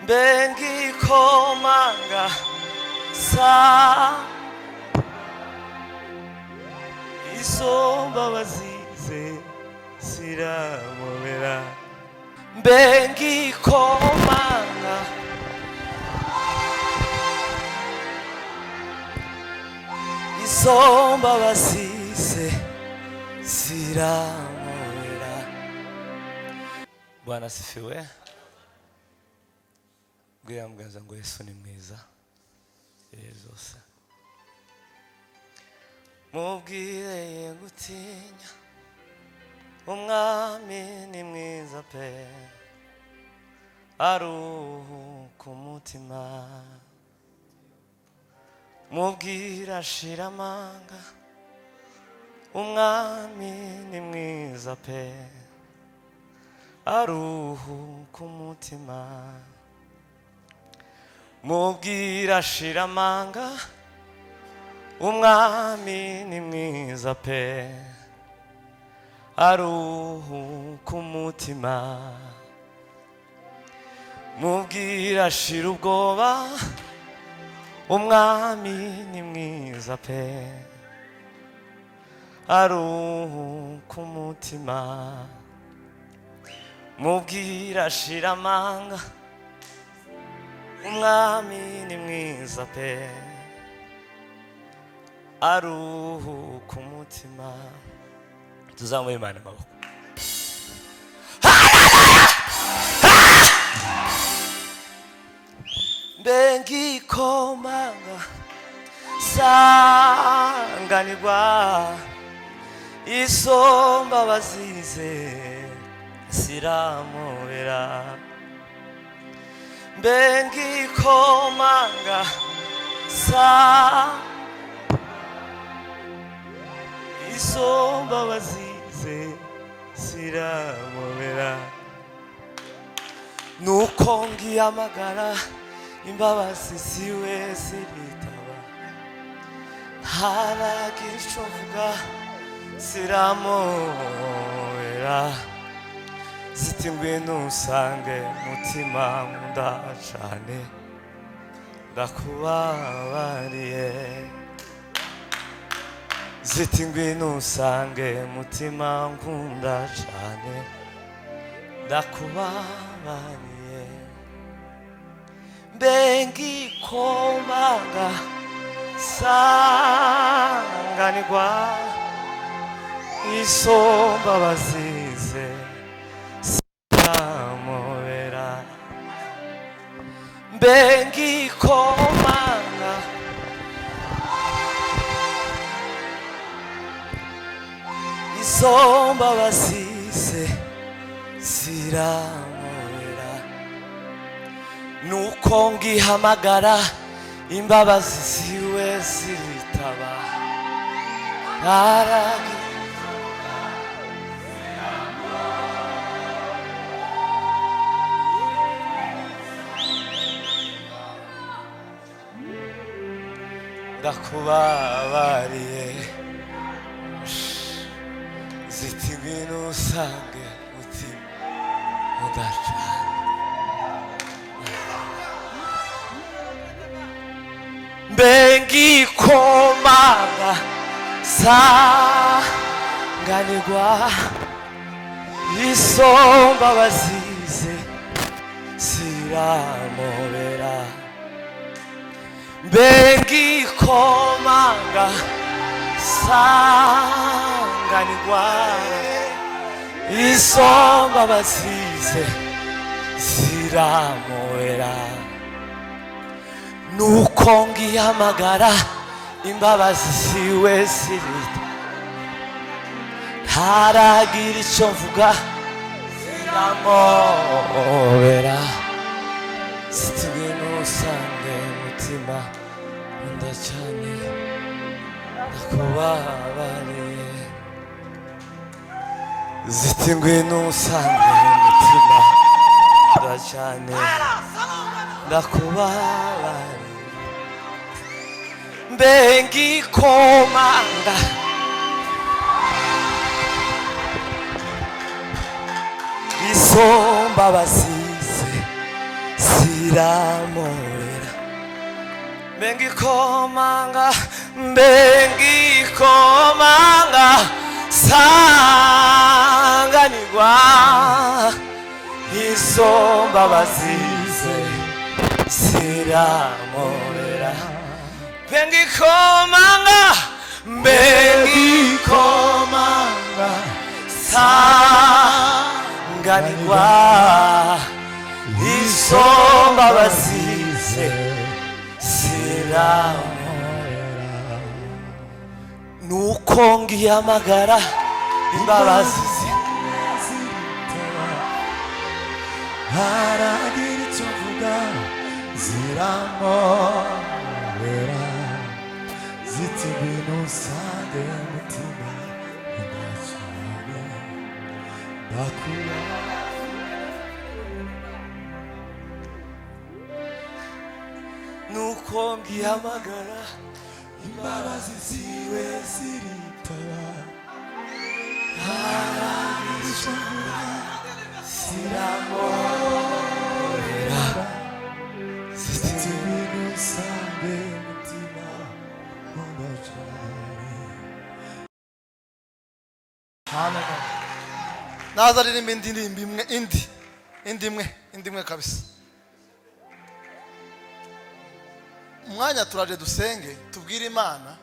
bengikomanga sa isomba bazize siramubera bengikomanga isomba bazize siramubera. Bwana asifiwe. Bwira mganza ngo Yesu ni mwiza zose. Mubwire gutinya umwami ni mwiza pe, aruhuka umutima. Mubwire ashira amanga umwami ni mwiza pe, aruhuka umutima. Mubwire ashira amanga umwami ni mwiza pe, aruhuka umutima. Mubwire ashira ubwoba umwami ni mwiza pe, aruhuka umutima. Mubwire ashira amanga umwami ni mwiza pe, aruhuka umutima. Tuzamuye Imana amaboko. Bengikomanga sanganirwa isomba bazize siramubera. Bengikomanga isomba bazize siramubera. Nuko ngiyamagara imbabazi siwe ziritaba, ntaragira ico mvuga siramubera. Ziti ngwino usange mutima nkunda cane, ndakubabariye. Ziti ngwino usange mutima nkunda cane, ndakubabariye. Bengikomanga sanganirwa isomba bazize siramubera. Bengikomanga isomba bazize siramubera. Nuko ngihamagara imbabazi siwe ziritaba, ndakubabariye. Ziti ngwino usange mutima nkunda cane. Bengikomanga sanganirwa isomba bazize siramubera. Bengikomanga sanganirwa isomba bazize siramubera. Nuko ngihamagara imbabazi siwe zirita, ntaragira ico mvuga siramubera. Ziti ngwino usange mutima nkunda cane, ndakubabariye. Ziti ngwino usange mutima nkunda cane, ndakubabariye. Bengikomanga isomba bazize siramorera bengikomanga bengikomanga sanganirwa izo mbabazi ze siramorera bengikomanga bengikomanga sanganirwa izo mbabazi ze siramorera nuko ngihamagara imbabazi ze haragira icyo mvuga ziramorera ziti ngwino usange mutima ndacane ndakuya nuko ngihamagara imbabazi ziwe ziritaba haragira icyo mvuga siramorera ziti ngwino usange mutima ndacane naza aririmba indi ndirimbo imwe indi imwe kabisa. Umwanya turaje dusenge tubwire Imana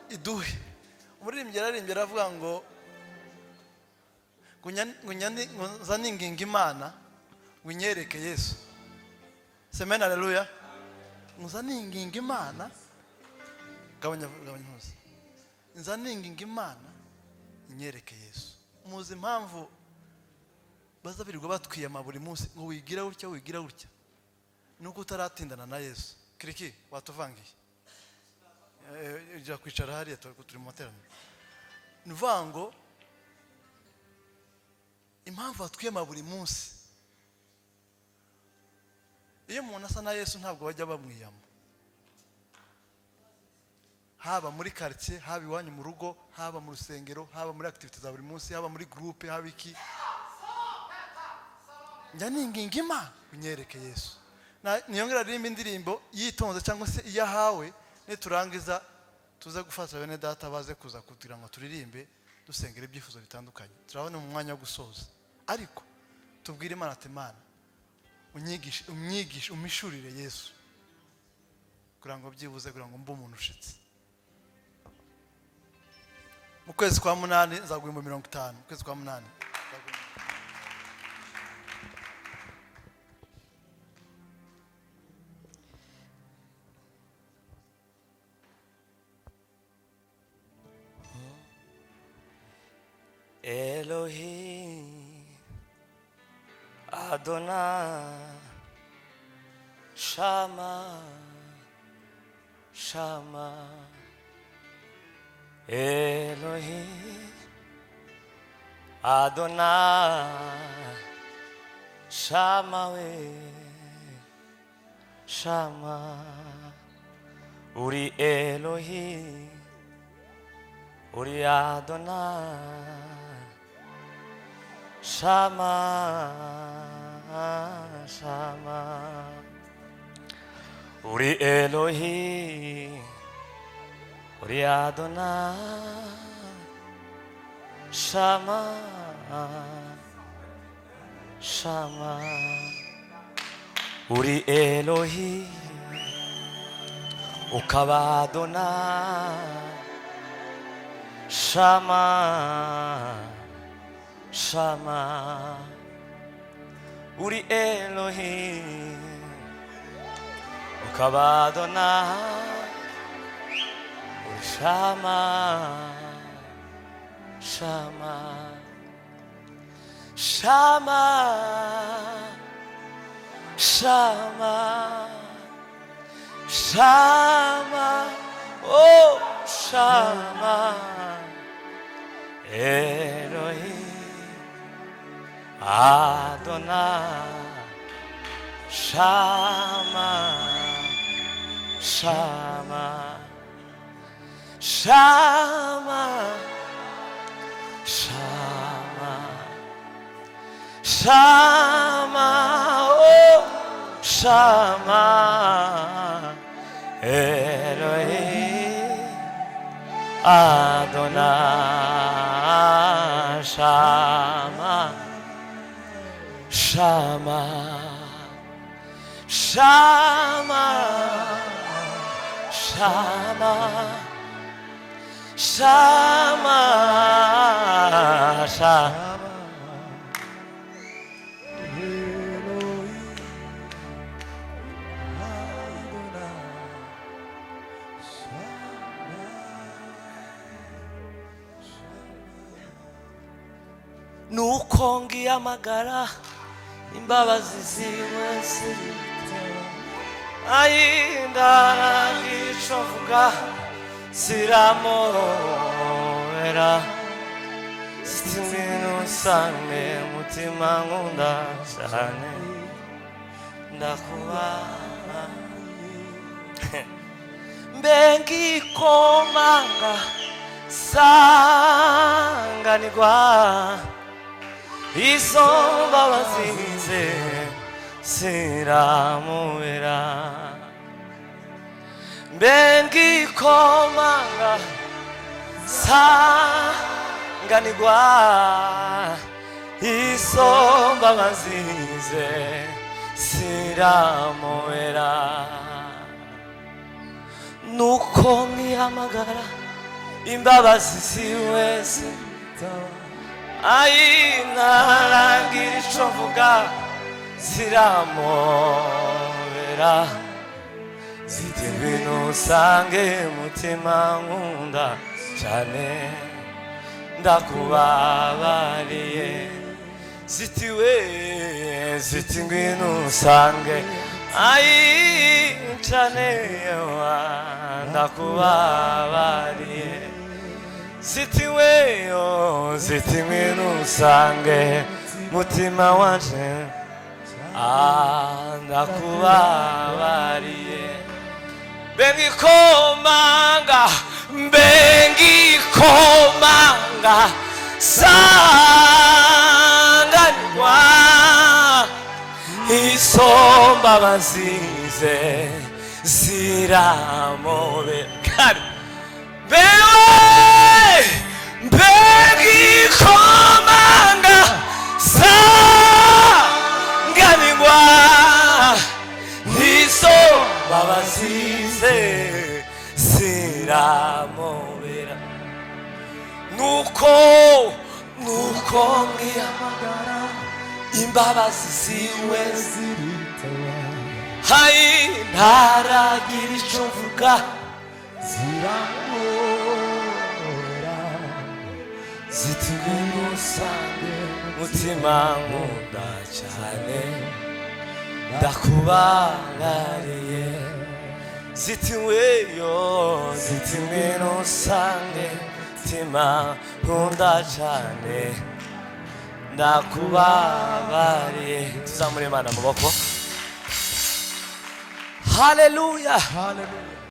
iduhe. Umuririmbyi yararimbye aravuga ngo nzaninginga Imana winyereke Yesu. Semena haleluya. Nzaninginga Imana gabanya hose. Nzaninginga Imana inyereke Yesu. Muzi impamvu bazabirirwa batwiyama buri munsi ngo wigira gutya nuko utaratindana na Yesu. Kiriki watuvangiye ujya kwicara hariya turi mu materaniro. Nuvuga ngo impamvu batwiyama buri munsi, iyo umuntu asa na Yesu ntabwo bajya bamwiyama, haba muri quartier, haba iwanyu mu rugo, haba mu rusengero, haba muri activity za buri munsi, haba muri groupe, haba iki. Njya ninginga Imana unyereke Yesu. Niyongera aririmba indirimbo yitonze cyangwa se iyo ahawe, niturangiza tuze gufata bene data baze kuza kugira ngo turirimbe dusengera ibyifuzo bitandukanye. Turabona mu mwanya wo gusoza, ariko tubwire Imana ati Imana umyigishe umishurire Yesu kugira ngo byibuze kugira ngo mbe umuntu ushitse. Mu kwezi kwa 8 nzaguhimba 50. Mu kwezi kwa 8 Elohim Adonai Shama Shama Elohim Adonai Shama we Shama Uri Elohim Uri Adonai Shama Shama Uri Elohim Uri Adonai Shama Shama Uri Elohim ukaba Adonai Shama Shama Uri Elohim ukaba Adonai Shama Shama Shama Shama Shama oh Shama Elohim Adonai Shama Shama Shama Shama Shama, oh Shama, Elohim Adonai. Shama, Shama, Shama, Shama, Shama, Shama. nuko ngihamagara imbabazi ziwe ayindaragira ico mvuga ziramubera ziti ngwino usange mutima nkunda cane ndakubaha mbe ngikomanga sanganirwa izo mbabazi ze ziramubera mbe ngikomanga sanganirwa izo mbabazi ze ziramubera nuko ngihamagara imbabazi ziwe ayintaragira ico mvuga ziramubera ziti ngwino usange mutima nkunda cane ndakubabariye ziti we ziti ngwino usange cane yewa ndakubabariye ziti weyo ziti ngwino usange mutima wanje ndakubabariye bengikomanga sanganirwa izo mbabazi ze ziramubera bengikomanga sanganirwa izo mbabazi ze ziramubera nuko ngihamagara imbabazi ziwe ntaragira ico mvuga ziramubera ziti ngwino usange mutima nkunda cane ndakubabariye ziti weyo ziti ngwino usange mutima nkunda cane ndakubabariye tuzamure Imana amaboko. Haleluya, haleluya.